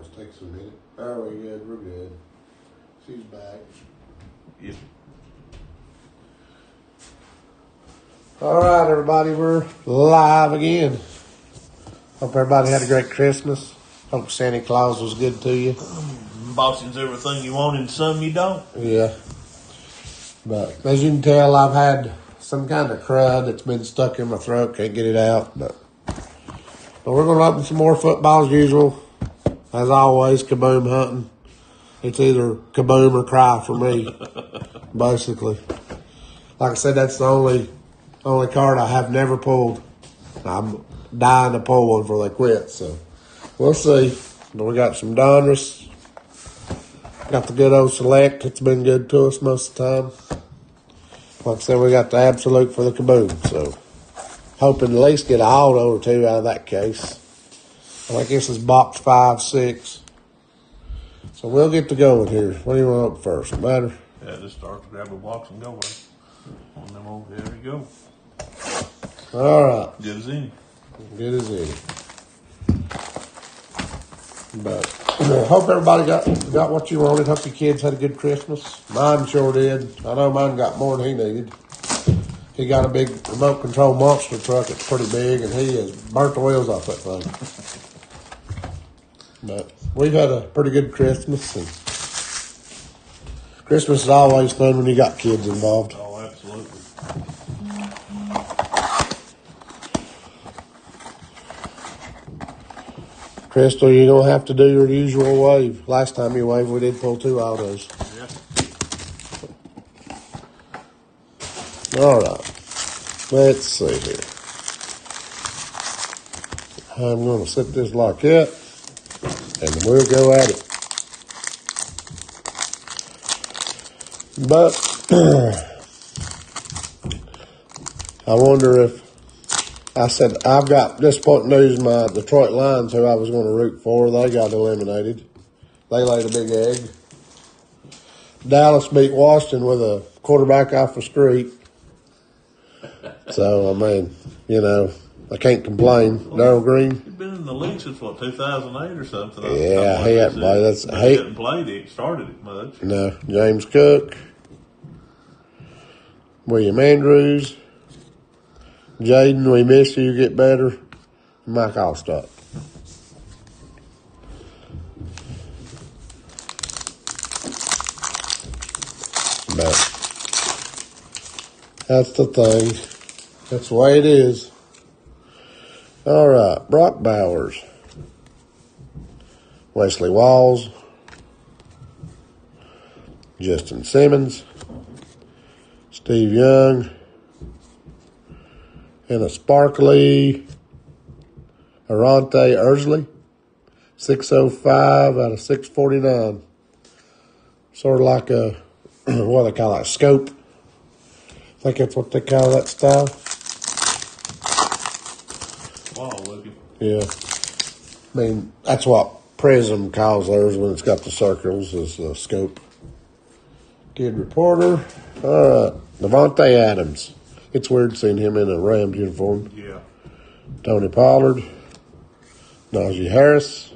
Always takes a minute. Are we good? We're good. She's back. Yep. All right, everybody, we're live again. Hope everybody had a great Christmas. Hope Santa Claus was good to you. Boston's everything you want and some you don't. Yeah. But as you can tell, I've had some kind of crud that's been stuck in my throat. Can't get it out. But we're going to open some more football as usual. As always, kaboom hunting. It's either kaboom or cry for me, basically. Like I said, that's the only card I have never pulled. I'm dying to pull one before they quit. So we'll see. But we got some Donruss. Got the good old Select. It's been good to us most of the time. Like I said, we got the Absolute for the kaboom. So hoping to at least get an auto or two out of that case. I think this is box 5, 6. So we'll get to going here. What do you want to open first? Matter? Yeah, just start to grab a box and go with it. On them old, there you go. All right. Good as any. Good as any. But hope everybody got what you wanted. Hope your kids had a good Christmas. Mine sure did. I know mine got more than he needed. He got a big remote control monster truck. It's pretty big, and he has burnt the wheels off that thing. But we've had a pretty good Christmas, and Christmas is always fun when you got kids involved. Oh, absolutely. Crystal, you don't have to do your usual wave. Last time you waved, we did pull 2 autos. Yeah. All right. Let's see here. I'm going to set this lock up, and we'll go at it. But I wonder if I said I've got disappointing news. My Detroit Lions, who I was going to root for, they got eliminated. They laid a big egg. Dallas beat Washington with a quarterback off the street. So, I mean, you know, I can't complain. Darryl Green. He's been in the league since, 2008 or something? Yeah, he hadn't played. He hadn't played. He ain't started it much. No, James Cook, William Andrews, Jaden, we miss you, get better, Mike Allstott. But that's the thing. That's the way it is. All right, Brock Bowers, Wesley Walls, Justin Simmons, Steve Young, and a sparkly Arante Ursley, 605 out of 649. Sort of like a, what do they call it, scope. I think that's what they call that style. Wow, looking. Yeah. I mean, that's what Prism calls theirs when it's got the circles, is a scope. Kid Reporter. All right. Devontae Adams. It's weird seeing him in a Rams uniform. Yeah. Tony Pollard. Najee Harris.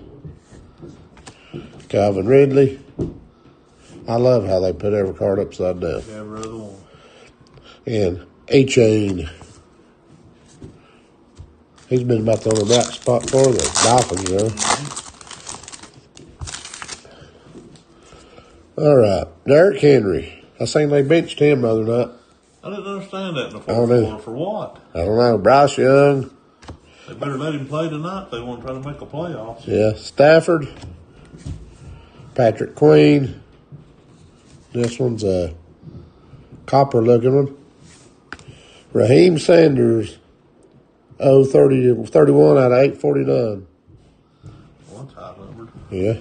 Calvin Ridley. I love how they put every card upside down. Every other one. And A-Chain. He's been about the only bright spot for the Dolphins, you know. All right. Derrick Henry. I seen they benched him the other night. I didn't understand that in the fourth quarter. For what? I don't know. Bryce Young. They better let him play tonight if they want to try to make a playoffs. Yeah. Stafford. Patrick Queen. This one's a copper-looking one. Raheem Sanders. 31 out of 849. One's high numbered. Yeah.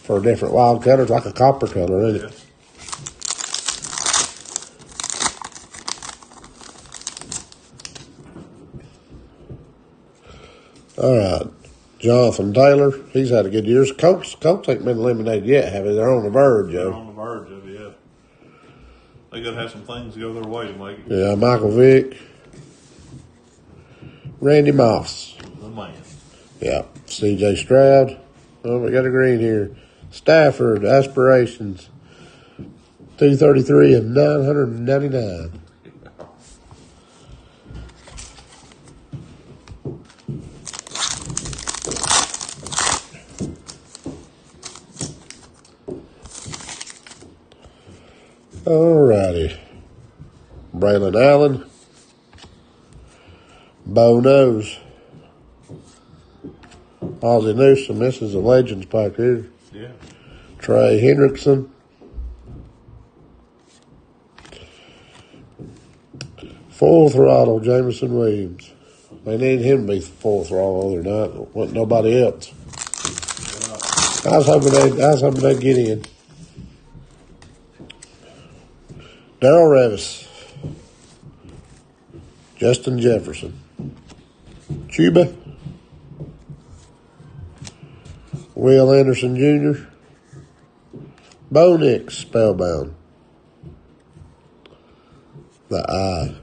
For a different wild color. It's like a copper color, isn't it? All right. Jonathan Taylor. He's had a good year. Colts ain't been eliminated yet, have they? They're on the verge, They're Joe. on the verge of it, yeah. They got to have some things go their way to make it. Yeah, Michael Vick. Randy Moss. The man. Yeah. C.J. Stroud. Oh, we got a green here. Stafford, Aspirations. 233 of 999. Alrighty. Braylon Allen. Bo Nose. Ozzie Newsome. This is a Legends pack here. Yeah. Trey Hendrickson. Full throttle, Jameson Williams. They needed him to be full throttle the other night. Wasn't nobody else. I was hoping they'd get in. Darrell Revis. Justin Jefferson. Chuba. Will Anderson Jr. Bo Nix, Spellbound. The Eye.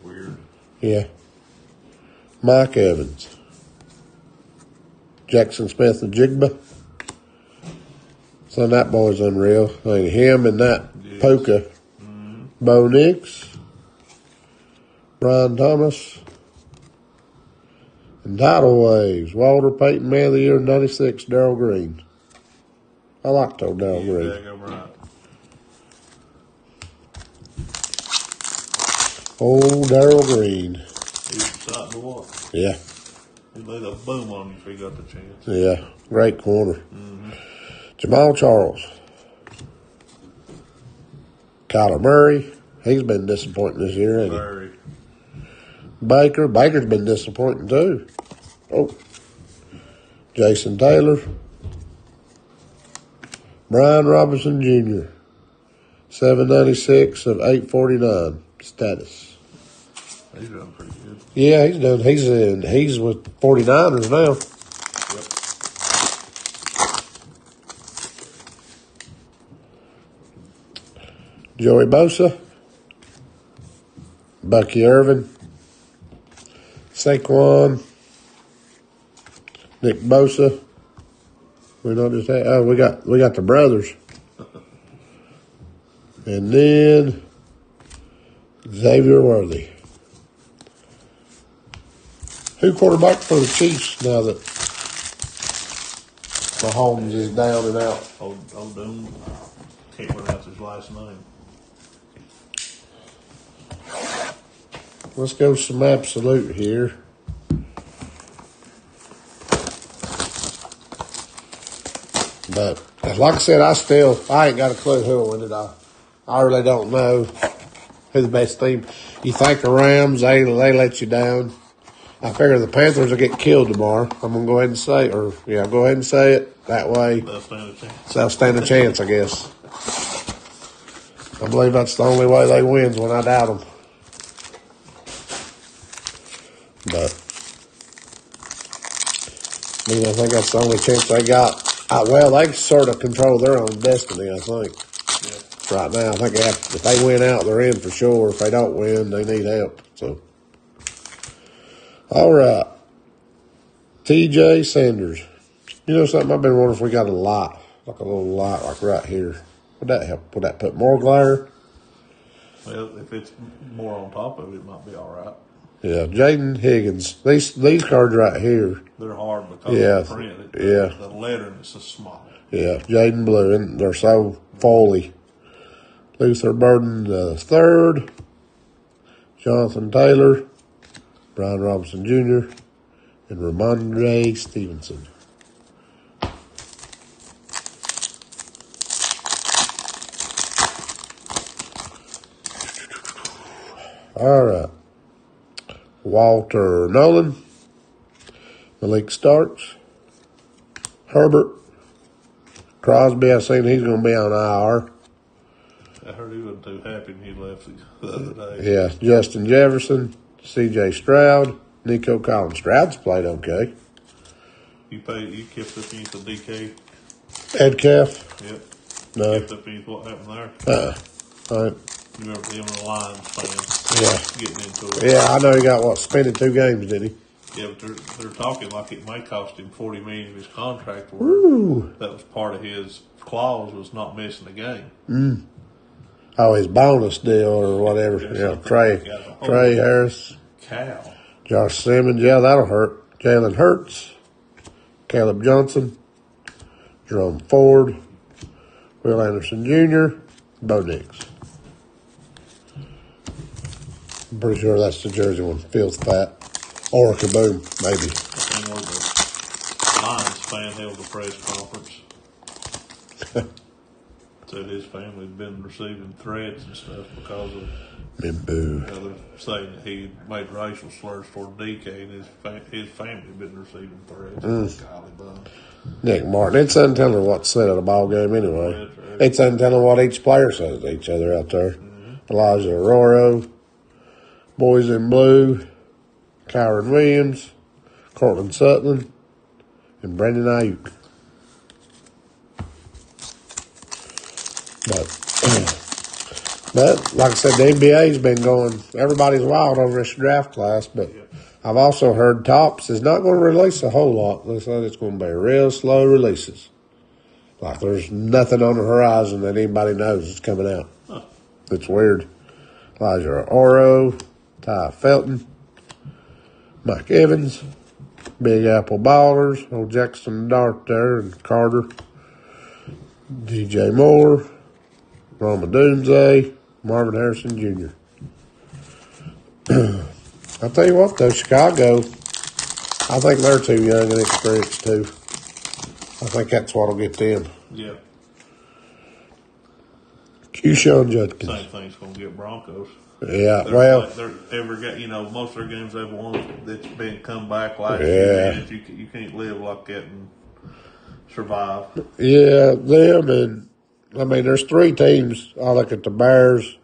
Weird. Yeah. Mike Evans. Jackson Smith and Jigba. So that boy's unreal. I mean, him and that Yes. Puka. Bo Nix. Brian Thomas. And Tidal Waves. Walter Payton, Man of the Year, 96, Darryl Green. I liked old Darryl Green. Daggum right. Old Darryl Green. He was exciting to watch. Yeah. He laid a boom on you if he got the chance. Yeah. Great corner. Jamal Charles. Kyler Murray. He's been disappointing this year, ain't he? Very. Baker. Baker's been disappointing too. Oh. Jason Taylor. Brian Robinson Jr. 796 of 849 status. He's doing pretty good. Yeah, he's done. He's with 49ers now. Yep. Joey Bosa. Bucky Irvin. Saquon. Nick Bosa. We don't just have, oh, we got the brothers. And then Xavier Worthy. Who quarterback for the Chiefs now that Mahomes is down and out? Old Doom. Can't pronounce his last name. Let's go some absolute here. But like I said, I ain't got a clue who will win it. I really don't know who the best team. You think the Rams, they let you down. I figure the Panthers will get killed tomorrow. I'm gonna go ahead and say, go ahead and say it that way. They'll stand a chance. So I'll stand a chance, I guess. I believe that's the only way they wins when I doubt them. But I think that's the only chance they got. Well, they sort of control their own destiny, I think. Yeah. Right now, I think if they win out, they're in for sure. If they don't win, they need help. So, all right. T.J. Sanders. You know something? I've been wondering if we got a lot, like a little lot, like right here. Would that help? Would that put more glare? Well, if it's more on top of it, it might be all right. Yeah, Jaden Higgins. These cards right here. They're hard because Yeah, of the print. yeah. The lettering is so small. Yeah, Jaden Blue, and they're so foley. Luther Burden the third. Jonathan Taylor. Brian Robinson Jr. and Ramondre Stevenson. All right. Walter Nolan. Malik Starks. Herbert. Crosby, I seen he's going to be on IR. I heard he wasn't too happy when he left the other day. Yeah, Justin Jefferson, C.J. Stroud, Nico Collins. Stroud's played okay. You kept up against the DK. Ed Calf. Yep. No. Kept up against what happened there. All right. You remember him and the Lions fans Yeah. getting into it. Yeah, I know he got spending 2 games, did he? Yeah, but they're talking like it may cost him $40 million of his contract. Ooh. That was part of his clause, was not missing a game. Oh, his bonus deal or whatever. Yeah, Trey Harris, Cal. Josh Simmons. Yeah, that'll hurt. Jalen Hurts, Caleb Johnson, Jerome Ford, Will Anderson Jr., Bo Nix. I'm pretty sure that's the Jersey one. Feels fat. Or Kaboom, maybe. And where the Lions fan held a press conference. Said his family's been receiving threats and stuff because of Boo. they're saying that he made racial slurs toward DK, and his family had been receiving threats. Golly bum. Nick Martin. It's untelling what's said at a ball game anyway. That's right. It's untelling what each player says to each other out there. Elijah Arroyo, Boys in Blue, Kyron Williams, Cortland Sutton, and Brandon Ayuk. But like I said, the NBA's been going, everybody's wild over this draft class, but I've also heard Topps is not going to release a whole lot. Looks like it's going to be real slow releases. Like there's nothing on the horizon that anybody knows is coming out. Huh. It's weird. Elijah Oro, Ty Felton, Mike Evans, Big Apple Ballers, old Jackson Dart there, and Carter, DJ Moore, Roma Doomsday, Marvin Harrison Jr. I'll tell you what, though, Chicago, I think they're too young and experienced, too. I think that's what'll get them. Yeah. Keyshawn Judkins. Same thing's going to get Broncos. Yeah, well. They're ever got, most of their games they've won that's been come back last Yeah. year. You can't live like that and survive. Yeah, them and, there's 3 teams. I look at the Bears,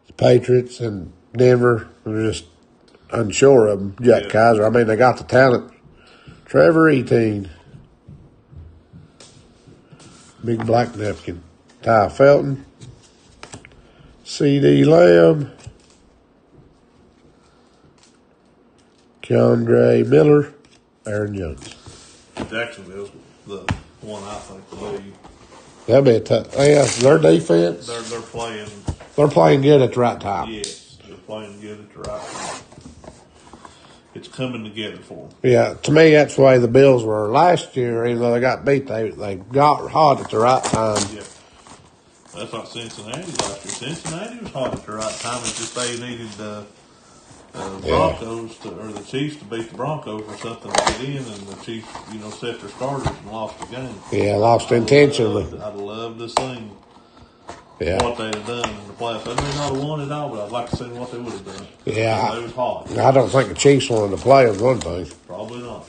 the Patriots, and Denver. They're just unsure of them. Jack Kaiser. They got the talent. Trevor Etienne. Big Black Napkin. Ty Felton. C.D. Lamb. Keandre Miller. Aaron Jones. Jacksonville's the one I think will be. That'll be a tough. Yeah, their defense. They're playing. They're playing good at the right time. Yes, they're playing good at the right time. It's coming together for them. Yeah, to me, that's the way the Bills were last year. Even though they got beat, they got hot at the right time. Yeah. That's like Cincinnati last year. Cincinnati was hot at the right time. It's just they needed the Broncos or the Chiefs to beat the Broncos or something to get in, and the Chiefs, set their starters and lost the game. Yeah, lost intentionally. I'd love to see Yeah, what they'd have done in the playoffs. They may not have won it all, but I'd like to see what they would have done. Yeah. They was hot. I don't think the Chiefs wanted to play is one thing. Probably not.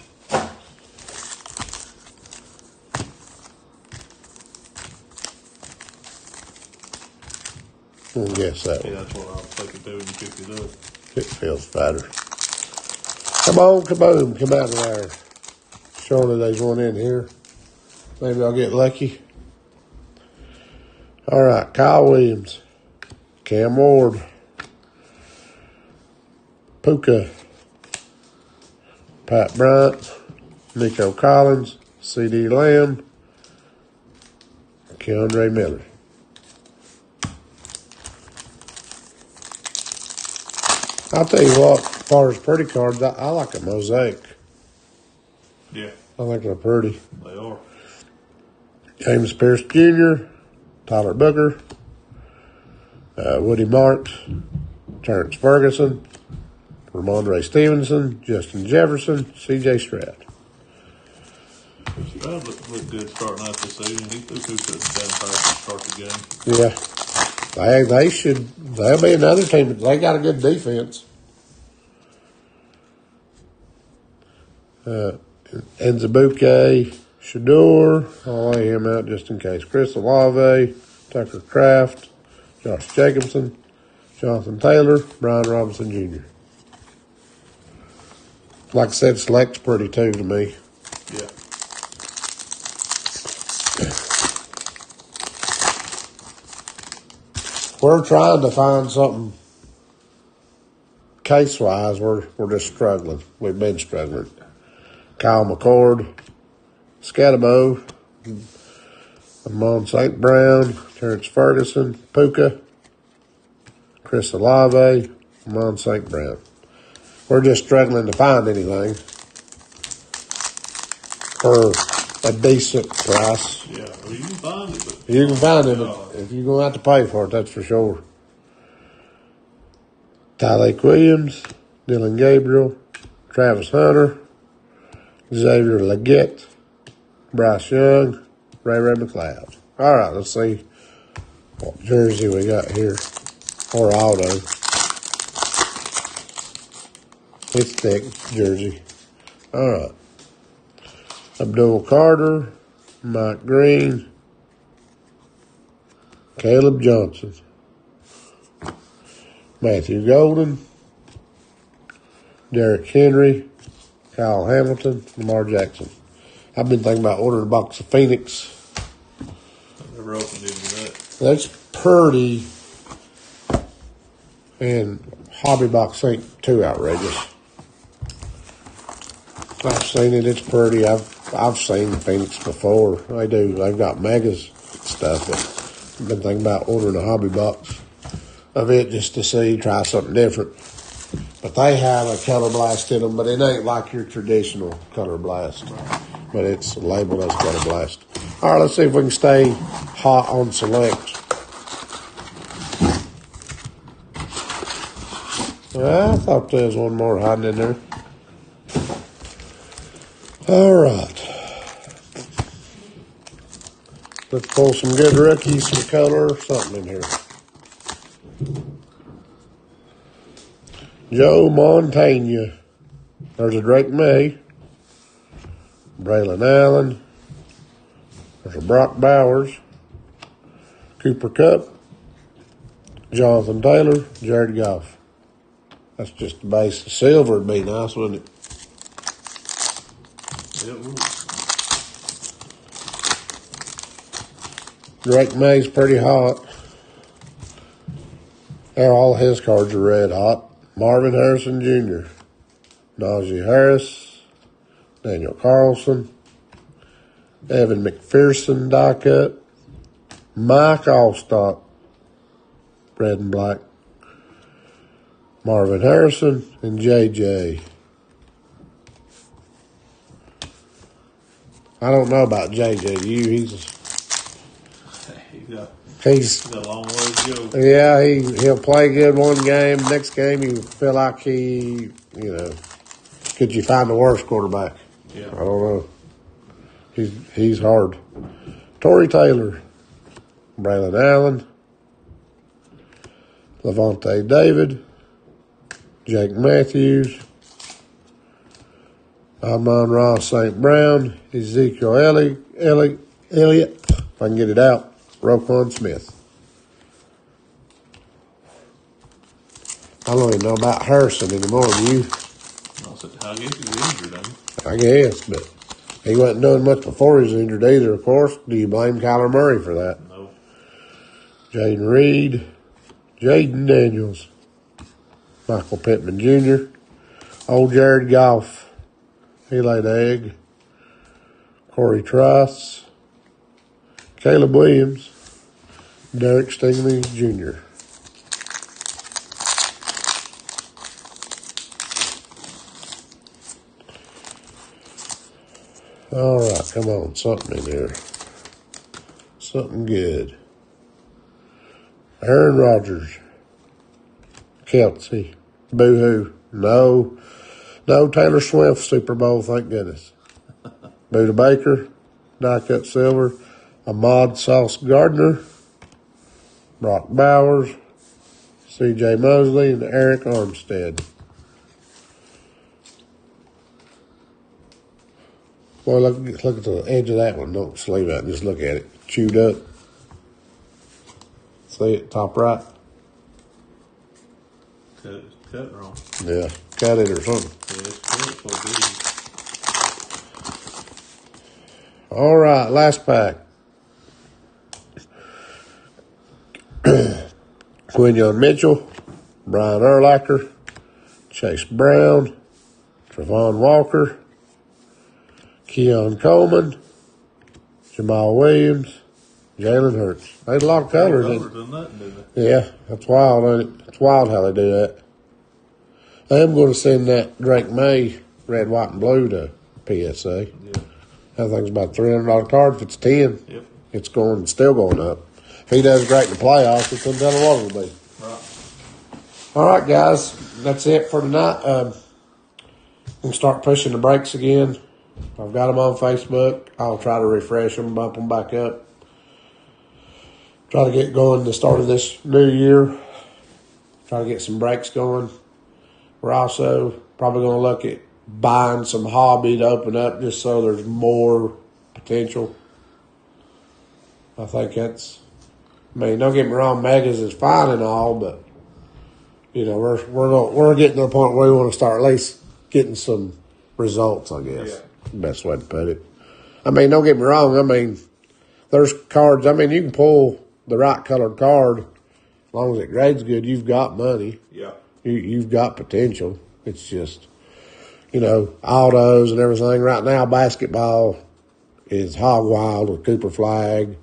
I guess that Yeah, one. that's what I was thinking too when you picked it up. It feels fatter. Come on, kaboom, come out of there. Surely there's one in here. Maybe I'll get lucky. All right, Kyle Williams, Cam Ward, Puka, Pat Bryant, Nico Collins, C.D. Lamb, Keandre Miller. I'll tell you what, as far as pretty cards, I like a mosaic. Yeah, I think they're pretty. they are. James Pierce Jr., Tyler Booker, Woody Marks, Terrence Ferguson, Ramondre Stevenson, Justin Jefferson, C.J. Stroud. Stroud looked good starting out this season. He threw 2 touchdowns to start the game. Yeah. They'll be another team. They got a good defense. Nzabuke, Shador, I'll lay him out just in case. Chris Olave, Tucker Kraft, Josh Jacobson, Jonathan Taylor, Brian Robinson Jr. Like I said, select's pretty too to me. Yeah. We're trying to find something case-wise. We're just struggling. We've been struggling. Kyle McCord, Scatabo, Amon St. Brown, Terrence Ferguson, Puka, Chris Olave, Amon St. Brown. We're just struggling to find anything for a decent price. Yeah, well, you can find it. But You can find it if you're going to have to pay for it, that's for sure. Tyleik Williams, Dylan Gabriel, Travis Hunter, Xavier Legette, Bryce Young, Ray McLeod. All right, let's see what jersey we got here. Or auto. It's thick jersey. All right. Abdul Carter, Mike Green, Caleb Johnson, Matthew Golden, Derrick Henry, Kyle Hamilton, Lamar Jackson. I've been thinking about ordering a box of Phoenix. I've never opened any of that. That's pretty, and Hobby Box ain't too outrageous. I've seen it. It's pretty. I've seen Phoenix before. I do. They've got megas and stuff. But I've been thinking about ordering a Hobby Box of it just to see, try something different. But they have a color blast in them, but it ain't like your traditional color blast. But it's labeled as color blast. All right, let's see if we can stay hot on select. I thought there was one more hiding in there. All right. Let's pull some good rookies, some color, something in here. Joe Montana. There's a Drake May. Braylon Allen. There's a Brock Bowers. Cooper Kupp. Jonathan Taylor. Jared Goff. That's just the base. The silver would be nice, wouldn't it? It would. Drake May's pretty hot. All his cards are red hot. Marvin Harrison Jr., Najee Harris, Daniel Carlson, Evan McPherson die cut, Mike Allstott, red and black, Marvin Harrison, and JJ. I don't know about JJ. He's got a long way to go. Yeah, he'll play good one game. Next game, you feel like could you find the worst quarterback? Yeah. I don't know. He's hard. Torrey Taylor, Braylon Allen, Levante David, Jake Matthews, Amon-Ra St. Brown, Ezekiel Elliott, if I can get it out, Roquan Smith. I don't even know about Harrison anymore, do you? I guess he's injured, I guess, but he wasn't doing much before he was injured either, of course. Do you blame Kyler Murray for that? No. Jaden Reed, Jaden Daniels, Michael Pittman Jr., old Jared Goff, he laid egg, Corey Trice, Caleb Williams, Derek Stingley Jr. All right, come on, something in here. Something good. Aaron Rodgers, Kelsey, boo-hoo. No Taylor Swift Super Bowl, thank goodness. Buda Baker, die cut silver, Ahmad Sauce Gardner, Brock Bowers, C.J. Mosley, and Eric Armstead. Boy, look at the edge of that one. Don't sleeve out. Just look at it. Chewed up. See it, top right? Cut wrong. Yeah, cut it or something. Yeah, it's cut so big. All right, last pack. Quinion Mitchell, Brian Urlacher, Chase Brown, Travon Walker, Keon Coleman, Jamal Williams, Jalen Hurts. They had a lot of colors. Yeah, that's wild, ain't it? It's wild how they do that. I am going to send that Drake May red, white, and blue to PSA. Yeah. That thing's about $300 card. If it's 10, Yep. it's still going up. If he does great in the playoffs, it's going to tell him what it'll be. Right. All right, guys, that's it for tonight. We'll start pushing the brakes again. I've got them on Facebook. I'll try to refresh them, bump them back up. Try to get going the start of this new year. Try to get some brakes going. We're also probably going to look at buying some hobby to open up just so there's more potential. I think don't get me wrong, Megas is fine and all, but we're getting to the point where we want to start at least getting some results, I guess. Yeah. Best way to put it. Don't get me wrong. There's cards. You can pull the right colored card. As long as it grades good, you've got money. Yeah. You've got potential. It's just, autos and everything. Right now, basketball is hog wild with Cooper Flag,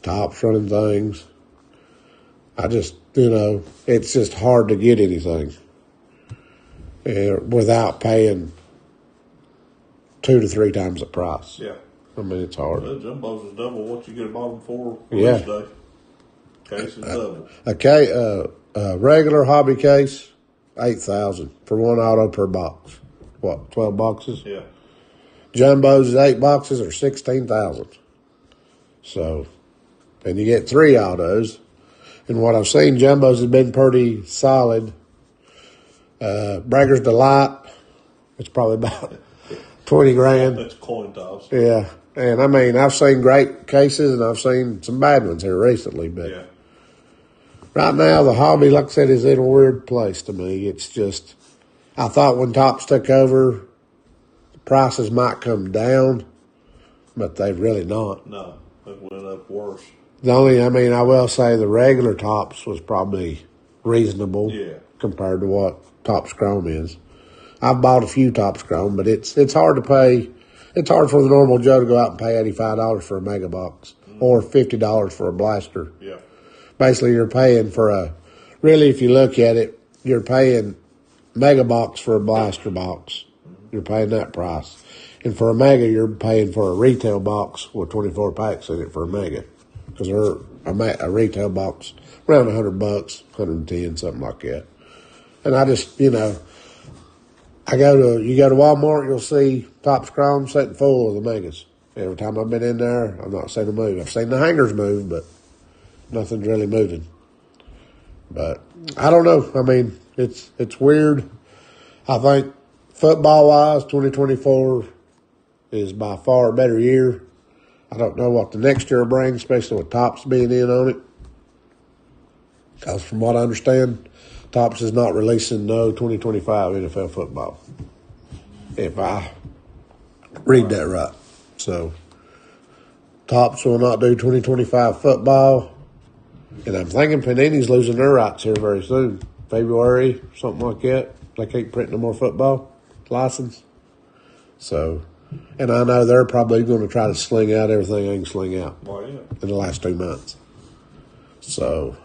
Tops running things. It's just hard to get anything without paying 2 to 3 times the price. Yeah. It's hard. Well, Jumbos is double what you get a bottom for Yeah. Wednesday. Case is double. A regular hobby case, $8,000 for one auto per box. What, 12 boxes? Yeah. Jumbos is 8 boxes or $16,000. So, and you get 3 autos. And what I've seen, Jumbos has been pretty solid. Breaker's Delight, it's probably about 20 grand. That's coin toss. Yeah. And I've seen great cases and I've seen some bad ones here recently, but Yeah. right now the hobby, like I said, is in a weird place to me. It's just, I thought when Tops took over, the prices might come down, but they've really not. No, it went up worse. The only, I will say the regular Tops was probably reasonable Yeah. compared to what Tops Chrome is. I've bought a few Tops Chrome, but it's hard to pay. It's hard for the normal Joe to go out and pay $85 for a mega box or $50 for a blaster. Yeah. Basically, you're paying for really, if you look at it, you're paying mega box for a blaster box. You're paying that price. And for a mega, you're paying for a retail box with 24 packs in it for a mega. Because they're a retail box around $100, 110, something like that. And I just, you go to Walmart, you'll see Tops Chrome sitting full of the megas. Every time I've been in there, I've not seen them move. I've seen the hangers move, but nothing's really moving. But I don't know. It's weird. I think football-wise, 2024 is by far a better year. I don't know what the next year brings, especially with Tops being in on it. Because from what I understand, Tops is not releasing no 2025 NFL football. If I read that right. So, Tops will not do 2025 football. And I'm thinking Panini's losing their rights here very soon. February, something like that. They keep printing no more football license. So, and I know they're probably going to try to sling out everything they can sling out in the last 2 months. So,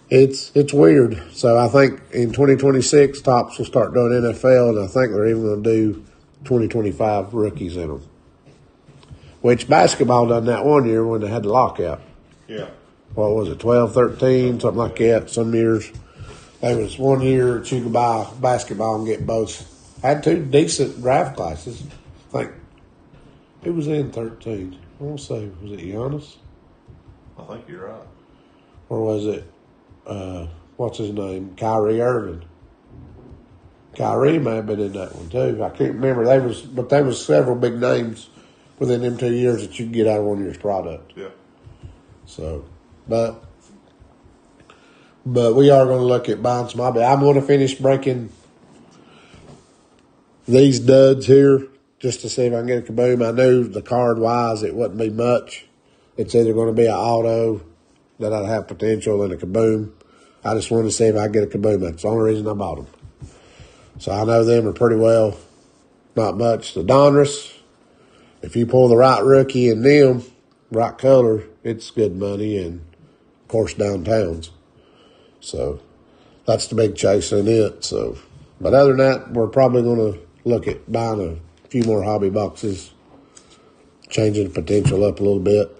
it's weird. So I think in 2026, Tops will start doing NFL, and I think they're even going to do 2025 rookies in them. Which basketball done that one year when they had the lockout. Yeah. What was it, 12, 13, something like that. Some years, there was 1 year that you could buy basketball and get both. I had 2 decent draft classes. I think, who was in 13? I want to say, was it Giannis? I think you're right. Or was it, what's his name, Kyrie Irving? Kyrie may have been in that one too. I can't remember. But there was several big names within them 2 years that you could get out of 1 year's product. Yeah. So, but we are going to look at buying some hobby. I'm going to finish breaking these duds here just to see if I can get a kaboom. I knew the card wise it wouldn't be much. It's either going to be an auto that I'd have potential in a Kaboom. I just wanted to see if I could get a Kaboom. That's the only reason I bought them. So I know them are pretty well, not much. The Donruss, if you pull the right rookie in them, right color, it's good money, and of course downtowns. So that's the big chase in it. So, but other than that, we're probably going to look at buying a few more hobby boxes, changing the potential up a little bit,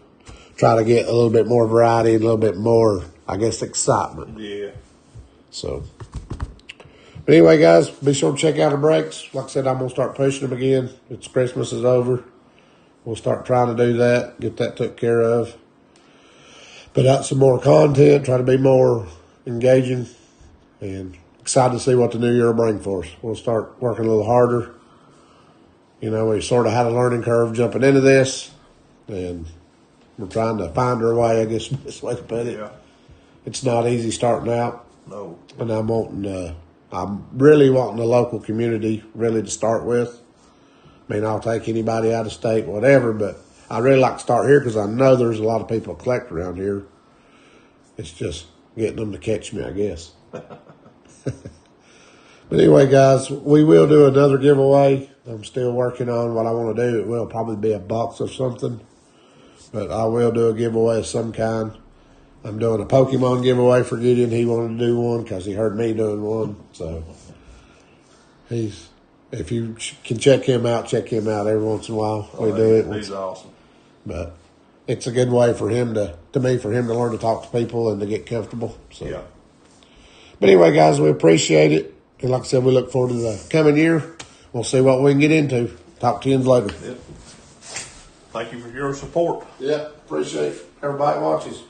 try to get a little bit more variety, a little bit more, I guess, excitement. Yeah. So, but anyway, guys, be sure to check out our breaks. Like I said, I'm going to start pushing them again. It's Christmas is over. We'll start trying to do that, get that took care of. Put out some more content, try to be more engaging, and excited to see what the new year will bring for us. We'll start working a little harder. You know, we sort of had a learning curve jumping into this, and we're trying to find our way, I guess, is the best way to put it. Yeah. It's not easy starting out. No. And I'm really wanting the local community really to start with. I mean, I'll take anybody out of state, whatever, but I really like to start here because I know there's a lot of people collect around here. It's just getting them to catch me, I guess. But anyway, guys, we will do another giveaway. I'm still working on what I want to do. It will probably be a box of something, but I will do a giveaway of some kind. I'm doing a Pokemon giveaway for Gideon. He wanted to do one because he heard me doing one. So if you can check him out every once in a while. We do it. He's awesome. But it's a good way for him to learn to talk to people and to get comfortable. So. Yeah. But anyway, guys, we appreciate it. And like I said, we look forward to the coming year. We'll see what we can get into. Talk to you later. Yep. Thank you for your support. Yeah, appreciate everybody watches.